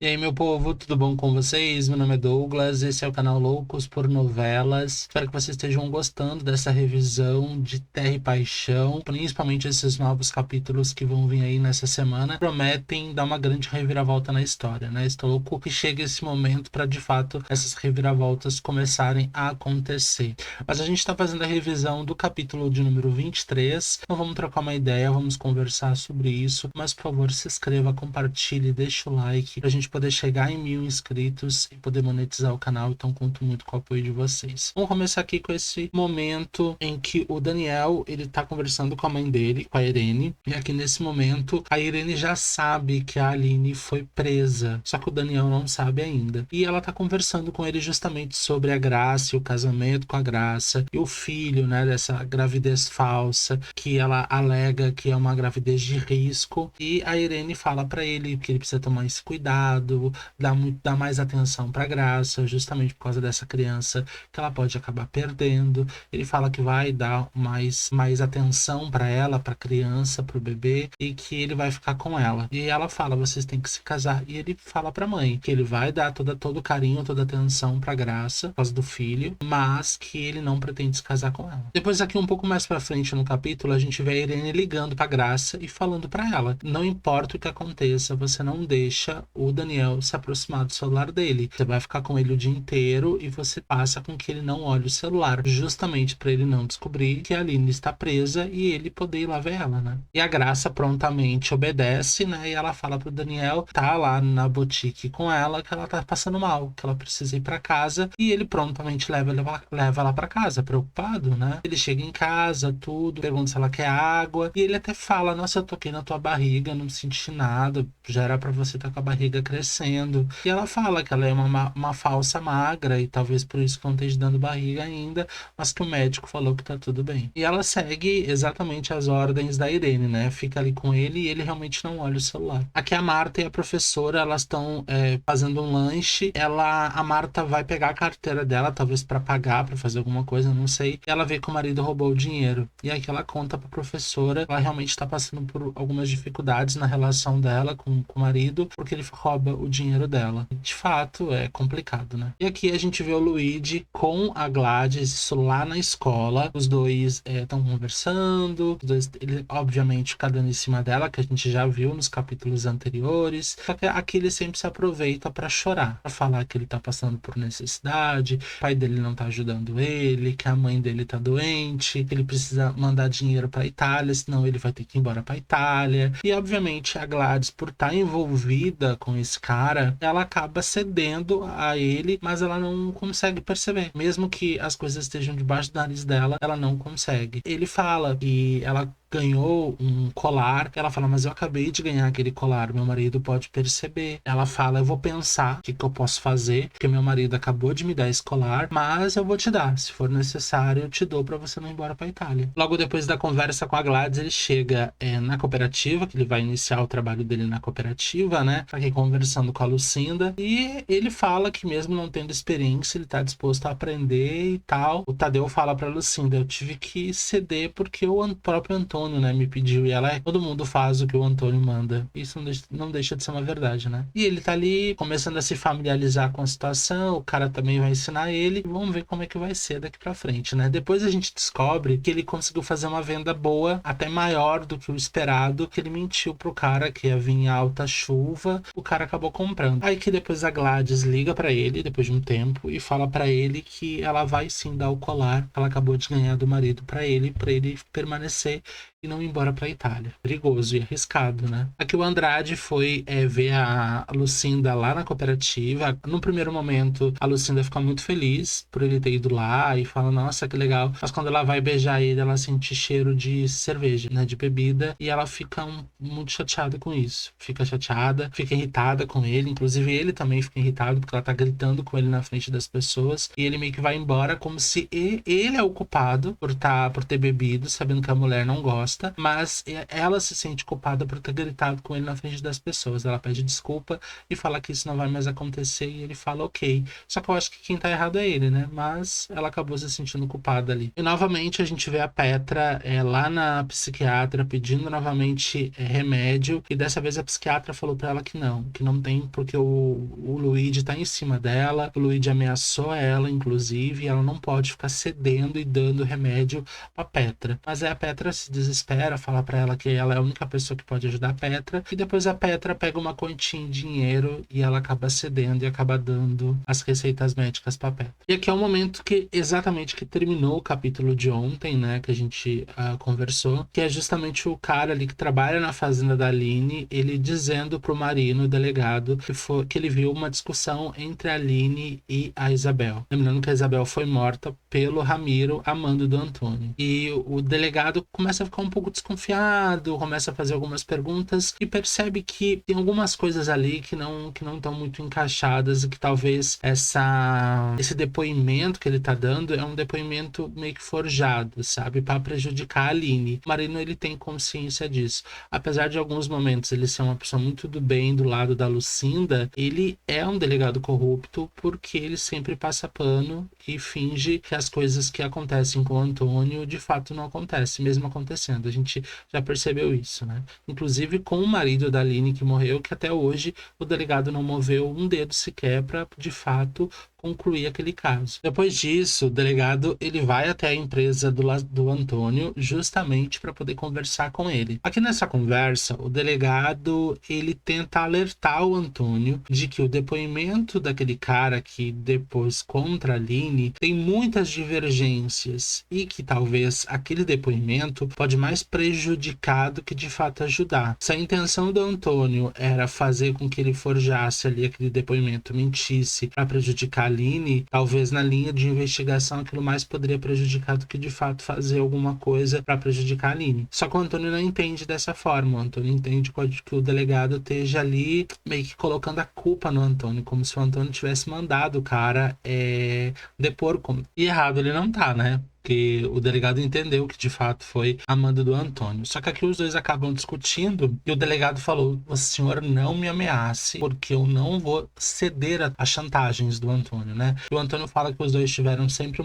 E aí, meu povo, tudo bom com vocês? Meu nome é Douglas, esse é o canal Loucos por Novelas. Espero que vocês estejam gostando dessa revisão de Terra e Paixão, principalmente esses novos capítulos que vão vir aí nessa semana. Prometem dar uma grande reviravolta na história, né? Estou louco que chegue esse momento para, de fato, essas reviravoltas começarem a acontecer. Mas a gente está fazendo a revisão do capítulo de número 23, então vamos trocar uma ideia, vamos conversar sobre isso. Mas, por favor, se inscreva, compartilhe, deixa o like, pra gente poder chegar em 1000 inscritos e poder monetizar o canal. Então conto muito com o apoio de vocês. Vamos começar aqui com esse momento em que o Daniel, ele tá conversando com a mãe dele, com a Irene, e aqui nesse momento a Irene já sabe que a Aline foi presa, só que o Daniel não sabe ainda. E ela tá conversando com ele justamente sobre a Graça e o casamento com a Graça e o filho, né, dessa gravidez falsa que ela alega que é uma gravidez de risco. E a Irene fala pra ele que ele precisa tomar esse cuidado, dar mais atenção pra Graça, justamente por causa dessa criança que ela pode acabar perdendo. Ele fala que vai dar mais atenção pra ela, pra criança, pro bebê, e que ele vai ficar com ela. E ela fala, vocês têm que se casar. E ele fala pra mãe que ele vai dar todo o carinho, toda a atenção pra Graça, por causa do filho, mas que ele não pretende se casar com ela. Depois aqui um pouco mais pra frente no capítulo, a gente vê a Irene ligando pra Graça e falando pra ela, não importa o que aconteça, você não deixa o Daniel se aproximar do celular dele. Você vai ficar com ele o dia inteiro e você passa com que ele não olhe o celular, justamente para ele não descobrir que a Aline está presa e ele poder ir lá ver ela, né? E a Graça prontamente obedece, né? E ela fala pro Daniel, tá lá na boutique com ela, que ela tá passando mal, que ela precisa ir para casa, e ele prontamente leva ela para casa, preocupado, né? Ele chega em casa, tudo, pergunta se ela quer água, e ele até fala, nossa, eu toquei na tua barriga, não senti nada, já era para você estar com a barriga crescendo. E ela fala que ela é uma falsa magra e talvez por isso que não esteja dando barriga ainda, mas que o médico falou que tá tudo bem. E ela segue exatamente as ordens da Irene, né? Fica ali com ele e ele realmente não olha o celular. Aqui a Marta e a professora, elas estão fazendo um lanche. A Marta vai pegar a carteira dela, talvez para pagar, para fazer alguma coisa, não sei. E ela vê que o marido roubou o dinheiro. E aqui ela conta pra professora, ela realmente tá passando por algumas dificuldades na relação dela com o marido, porque ele rouba o dinheiro dela. De fato, é complicado, né? E aqui a gente vê o Luigi com a Gladys, isso lá na escola. Os dois estão conversando, os dois, ele obviamente fica dando em cima dela, que a gente já viu nos capítulos anteriores. Só que aqui ele sempre se aproveita pra chorar, pra falar que ele tá passando por necessidade, o pai dele não tá ajudando ele, que a mãe dele tá doente, que ele precisa mandar dinheiro pra Itália, senão ele vai ter que ir embora pra Itália. E obviamente a Gladys, por estar envolvida com esse cara, ela acaba cedendo a ele, mas ela não consegue perceber. Mesmo que as coisas estejam debaixo do nariz dela, ela não consegue. Ele fala que ela ganhou um colar. Ela fala, mas eu acabei de ganhar aquele colar, meu marido pode perceber. Ela fala, eu vou pensar o que eu posso fazer, porque meu marido acabou de me dar esse colar, mas eu vou te dar, se for necessário eu te dou pra você não ir embora pra Itália. Logo depois da conversa com a Gladys, ele chega na cooperativa, que ele vai iniciar o trabalho dele na cooperativa, né, aqui conversando com a Lucinda, e ele fala que mesmo não tendo experiência, ele tá disposto a aprender e tal. O Tadeu fala pra Lucinda, eu tive que ceder porque o próprio Antônio, né, me pediu, e ela todo mundo faz o que o Antônio manda. Isso não deixa de ser uma verdade, né? E ele tá ali começando a se familiarizar com a situação, o cara também vai ensinar ele, e vamos ver como é que vai ser daqui pra frente, né? Depois a gente descobre que ele conseguiu fazer uma venda boa, até maior do que o esperado, que ele mentiu pro cara que ia vir em alta chuva, o cara acabou comprando. Aí que depois a Gladys liga pra ele, depois de um tempo, e fala pra ele que ela vai sim dar o colar que ela acabou de ganhar do marido pra ele permanecer e não ir embora pra Itália. Perigoso e arriscado, né? Aqui o Andrade foi ver a Lucinda lá na cooperativa. No primeiro momento, a Lucinda fica muito feliz por ele ter ido lá e fala, nossa, que legal. Mas quando ela vai beijar ele, ela sente cheiro de cerveja, né? De bebida. E ela fica muito chateada com isso. Fica chateada, fica irritada com ele. Inclusive, ele também fica irritado porque ela tá gritando com ele na frente das pessoas. E ele meio que vai embora como se ele é o culpado por ter bebido, sabendo que a mulher não gosta. gosta, mas ela se sente culpada por ter gritado com ele na frente das pessoas. Ela pede desculpa e fala que isso não vai mais acontecer e ele fala ok. Só que eu acho que quem tá errado é ele, né? Mas ela acabou se sentindo culpada ali. E novamente a gente vê a Petra lá na psiquiatra pedindo novamente remédio, e dessa vez a psiquiatra falou pra ela que não tem, porque o Luigi tá em cima dela, o Luigi ameaçou ela, inclusive, e ela não pode ficar cedendo e dando remédio pra Petra. Mas aí a Petra se desespera, fala pra ela que ela é a única pessoa que pode ajudar a Petra, e depois a Petra pega uma quantia em dinheiro e ela acaba cedendo e acaba dando as receitas médicas pra Petra. E aqui é o momento que exatamente que terminou o capítulo de ontem, né, que a gente conversou, que é justamente o cara ali que trabalha na fazenda da Aline, ele dizendo pro Marino, o delegado, que ele viu uma discussão entre a Aline e a Isabel. Lembrando que a Isabel foi morta pelo Ramiro, amando do Antônio. E o delegado começa a ficar um pouco desconfiado, começa a fazer algumas perguntas e percebe que tem algumas coisas ali que não estão muito encaixadas, e que talvez esse depoimento que ele tá dando é um depoimento meio que forjado, sabe? Para prejudicar a Aline. O Marino, ele tem consciência disso. Apesar de alguns momentos ele ser uma pessoa muito do bem do lado da Lucinda, ele é um delegado corrupto porque ele sempre passa pano e finge que as coisas que acontecem com o Antônio de fato não acontecem, mesmo acontecendo. A gente já percebeu isso, né? Inclusive com o marido da Aline que morreu, que até hoje o delegado não moveu um dedo sequer para de fato concluir aquele caso. Depois disso, o delegado ele vai até a empresa do Antônio justamente para poder conversar com ele. Aqui nessa conversa, o delegado ele tenta alertar o Antônio de que o depoimento daquele cara que depois contra a Aline tem muitas divergências e que talvez aquele depoimento pode mais prejudicar do que de fato ajudar. Se a intenção do Antônio era fazer com que ele forjasse ali aquele depoimento, mentisse para prejudicar Aline, talvez na linha de investigação aquilo mais poderia prejudicar do que de fato fazer alguma coisa para prejudicar a Aline. Só que o Antônio não entende dessa forma. O Antônio entende que o delegado esteja ali meio que colocando a culpa no Antônio, como se o Antônio tivesse mandado o cara depor. E errado ele não tá, né? Porque o delegado entendeu que de fato foi a manda do Antônio. Só que aqui os dois acabam discutindo e o delegado falou: o senhor não me ameace, porque eu não vou ceder às chantagens do Antônio, né? E o Antônio fala que os dois tiveram sempre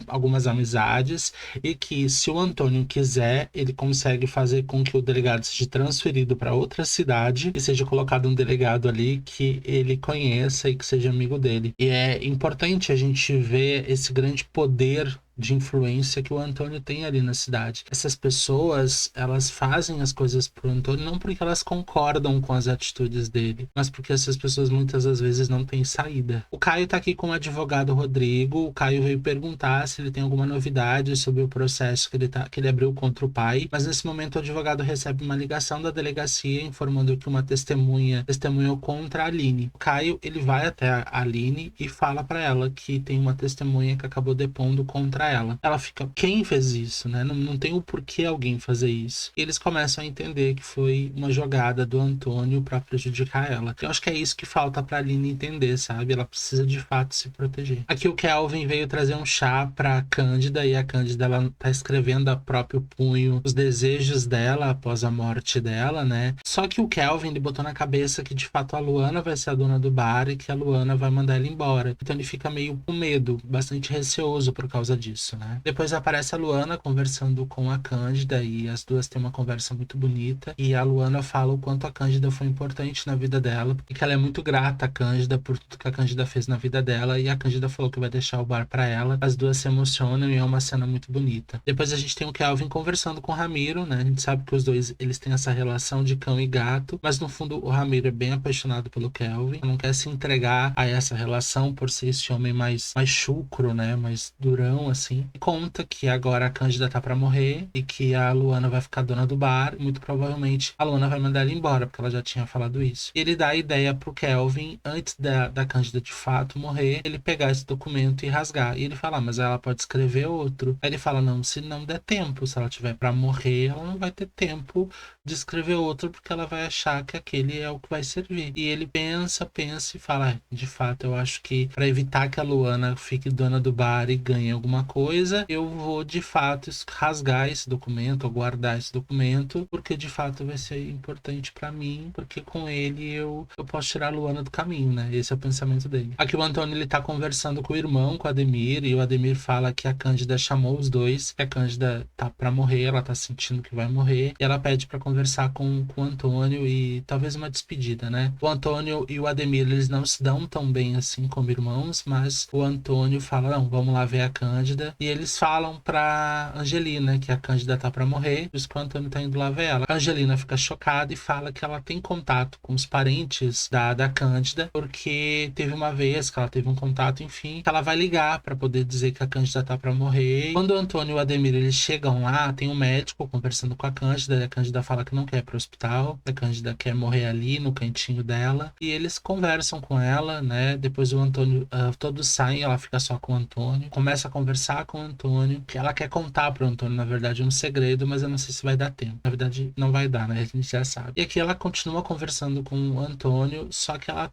algumas amizades e que se o Antônio quiser, ele consegue fazer com que o delegado seja transferido para outra cidade e seja colocado um delegado ali que ele conheça e que seja amigo dele. E é importante a gente ver esse grande poder de influência que o Antônio tem ali na cidade. Essas pessoas, elas fazem as coisas pro Antônio não porque elas concordam com as atitudes dele, mas porque essas pessoas muitas das vezes não têm saída. O Caio tá aqui com o advogado Rodrigo. O Caio veio perguntar se ele tem alguma novidade sobre o processo que ele abriu contra o pai, mas nesse momento o advogado recebe uma ligação da delegacia informando que uma testemunha testemunhou contra a Aline. O Caio, ele vai até a Aline e fala para ela que tem uma testemunha que acabou depondo contra ela. Ela fica, quem fez isso, né? Não tem o porquê alguém fazer isso. E eles começam a entender que foi uma jogada do Antônio para prejudicar ela. Eu acho que é isso que falta pra Aline entender, sabe? Ela precisa de fato se proteger. Aqui o Kelvin veio trazer um chá pra Cândida e a Cândida, ela tá escrevendo a próprio punho os desejos dela após a morte dela, né? Só que o Kelvin, ele botou na cabeça que de fato a Luana vai ser a dona do bar e que a Luana vai mandar ela embora. Então ele fica meio com medo, bastante receoso por causa disso, né? Depois aparece a Luana conversando com a Cândida e as duas têm uma conversa muito bonita e a Luana fala o quanto a Cândida foi importante na vida dela e que ela é muito grata à Cândida por tudo que a Cândida fez na vida dela, e a Cândida falou que vai deixar o bar pra ela. As duas se emocionam e é uma cena muito bonita. Depois a gente tem o Kelvin conversando com o Ramiro, né? A gente sabe que os dois, eles têm essa relação de cão e gato, mas no fundo o Ramiro é bem apaixonado pelo Kelvin, não quer se entregar a essa relação por ser esse homem mais chucro, né? Mais durão, assim. E conta que agora a Cândida tá pra morrer e que a Luana vai ficar dona do bar e muito provavelmente a Luana vai mandar ela embora, porque ela já tinha falado isso. E ele dá a ideia pro Kelvin, antes da Cândida de fato morrer, ele pegar esse documento e rasgar. E ele fala, mas ela pode escrever outro. Aí ele fala, não, se não der tempo, se ela tiver pra morrer, ela não vai ter tempo de escrever outro, porque ela vai achar que aquele é o que vai servir. E ele pensa e fala, de fato, eu acho que pra evitar que a Luana fique dona do bar e ganhe alguma coisa, coisa, eu vou de fato rasgar esse documento ou guardar esse documento, porque de fato vai ser importante pra mim, porque com ele eu posso tirar a Luana do caminho, né? Esse é o pensamento dele. Aqui o Antônio, ele tá conversando com o irmão, com o Ademir, e o Ademir fala que a Cândida chamou os dois, que a Cândida tá pra morrer, ela tá sentindo que vai morrer, e ela pede pra conversar com o Antônio e talvez uma despedida, né? O Antônio e o Ademir, eles não se dão tão bem assim como irmãos, mas o Antônio fala, não, vamos lá ver a Cândida, e eles falam pra Angelina que a Cândida tá pra morrer, por isso que o Antônio tá indo lá ver ela. A Angelina fica chocada e fala que ela tem contato com os parentes da Cândida, porque teve uma vez que ela teve um contato, enfim, que ela vai ligar pra poder dizer que a Cândida tá pra morrer. Quando o Antônio e o Ademir, eles chegam lá, tem um médico conversando com a Cândida, e a Cândida fala que não quer ir pro hospital, a Cândida quer morrer ali no cantinho dela, e eles conversam com ela, né? Depois o Antônio, todos saem, ela fica só com o Antônio, começa a conversar com o Antônio, que ela quer contar pro Antônio, na verdade, um segredo, mas eu não sei se vai dar tempo. Na verdade, não vai dar, né? A gente já sabe. E aqui ela continua conversando com o Antônio, só que ela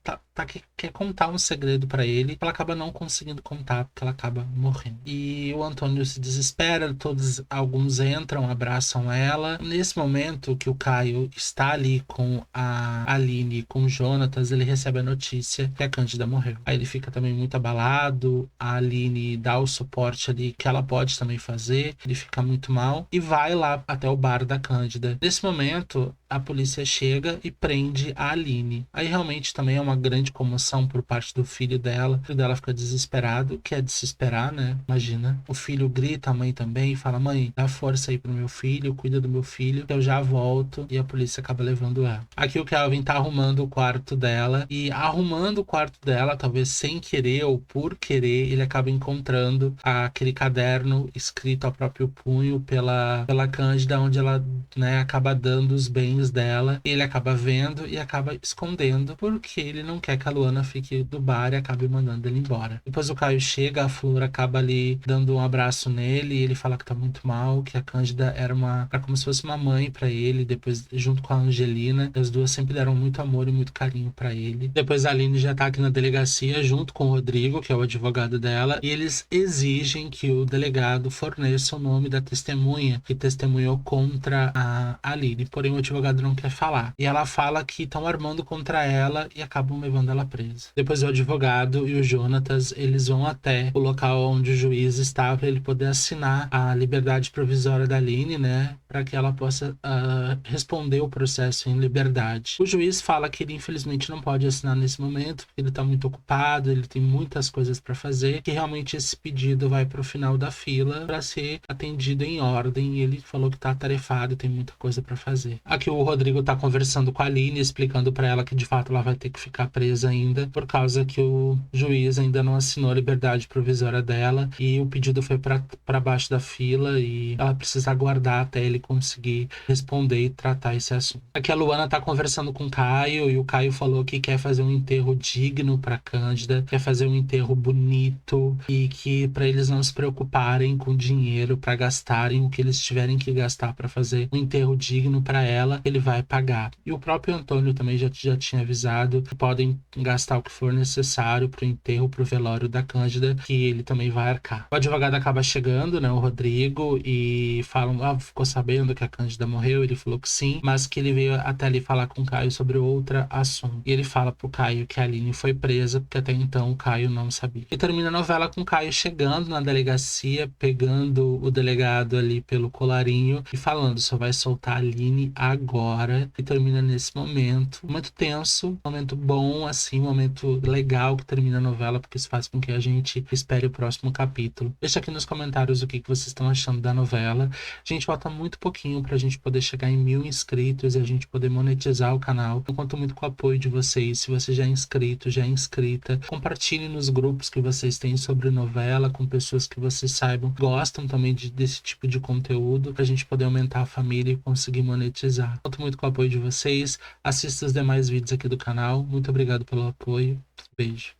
quer contar um segredo pra ele, ela acaba não conseguindo contar, porque ela acaba morrendo. E o Antônio se desespera, alguns entram, abraçam ela. Nesse momento que o Caio está ali com a Aline, com o Jonatas, ele recebe a notícia que a Cândida morreu. Aí ele fica também muito abalado, a Aline dá o suporte ali que ela pode também fazer, ele fica muito mal e vai lá até o bar da Cândida. Nesse momento, a polícia chega e prende a Aline. Aí realmente também é uma grande comoção por parte do filho dela. O filho dela fica desesperado, quer desesperar, né? Imagina. O filho grita, a mãe também, e fala, mãe, dá força aí pro meu filho, cuida do meu filho, que eu já volto. E a polícia acaba levando ela. Aqui o Kelvin tá arrumando o quarto dela, e arrumando o quarto dela, talvez sem querer ou por querer, ele acaba encontrando aquele caderno escrito a próprio punho pela Cândida, onde ela, né, acaba dando os bens dela. Ele acaba vendo e acaba escondendo, porque ele não quer que a Luana fique do bar e acabe mandando ele embora. Depois o Caio chega, a Flor acaba ali dando um abraço nele, e ele fala que tá muito mal, que a Cândida era como se fosse uma mãe pra ele, depois junto com a Angelina, as duas sempre deram muito amor e muito carinho pra ele. Depois a Aline já tá aqui na delegacia junto com o Rodrigo, que é o advogado dela, e eles exigem que o delegado forneça o nome da testemunha que testemunhou contra a Aline, porém o advogado não quer falar. E ela fala que estão armando contra ela e acabam levando ela presa. Depois o advogado e o Jonatas, eles vão até o local onde o juiz estava para ele poder assinar a liberdade provisória da Aline, né, para que ela possa responder o processo em liberdade. O juiz fala que ele infelizmente não pode assinar nesse momento, porque ele está muito ocupado, ele tem muitas coisas para fazer, que realmente esse pedido vai para o final da fila para ser atendido em ordem, e ele falou que está atarefado e tem muita coisa para fazer. Aqui o Rodrigo está conversando com a Aline, explicando para ela que de fato ela vai ter que ficar presa ainda, por causa que o juiz ainda não assinou a liberdade provisória dela, e o pedido foi para baixo da fila, e ela precisa aguardar até ele conseguir responder e tratar esse assunto. Aqui a Luana tá conversando com o Caio, e o Caio falou que quer fazer um enterro digno para Cândida, quer fazer um enterro bonito, e que para eles não se preocuparem com dinheiro, para gastarem o que eles tiverem que gastar para fazer um enterro digno para ela, ele vai pagar. E o próprio Antônio também já tinha avisado que podem gastar o que for necessário pro enterro, pro velório da Cândida, que ele também vai arcar. O advogado acaba chegando, né, o Rodrigo, e falam, ficou sabendo que a Cândida morreu? Ele falou que sim, mas que ele veio até ali falar com o Caio sobre outra assunto. E ele fala pro Caio que a Aline foi presa, porque até então o Caio não sabia. E termina a novela com o Caio chegando na delegacia, pegando o delegado ali pelo colarinho e falando, só vai soltar a Aline agora. E termina nesse momento tenso, momento bom, assim, momento legal que termina a novela, porque isso faz com que a gente espere o próximo capítulo. Deixa aqui nos comentários o que vocês estão achando da novela. A gente falta muito pouquinho pra gente poder chegar em 1000 inscritos e a gente poder monetizar o canal. Eu conto muito com o apoio de vocês. Se você já é inscrito, já é inscrita, compartilhe nos grupos que vocês têm sobre novela, com pessoas que vocês saibam gostam também desse tipo de conteúdo, pra gente poder aumentar a família e conseguir monetizar. Conto muito com o apoio de vocês. Assista os demais vídeos aqui do canal. Muito obrigado pelo apoio. Beijo.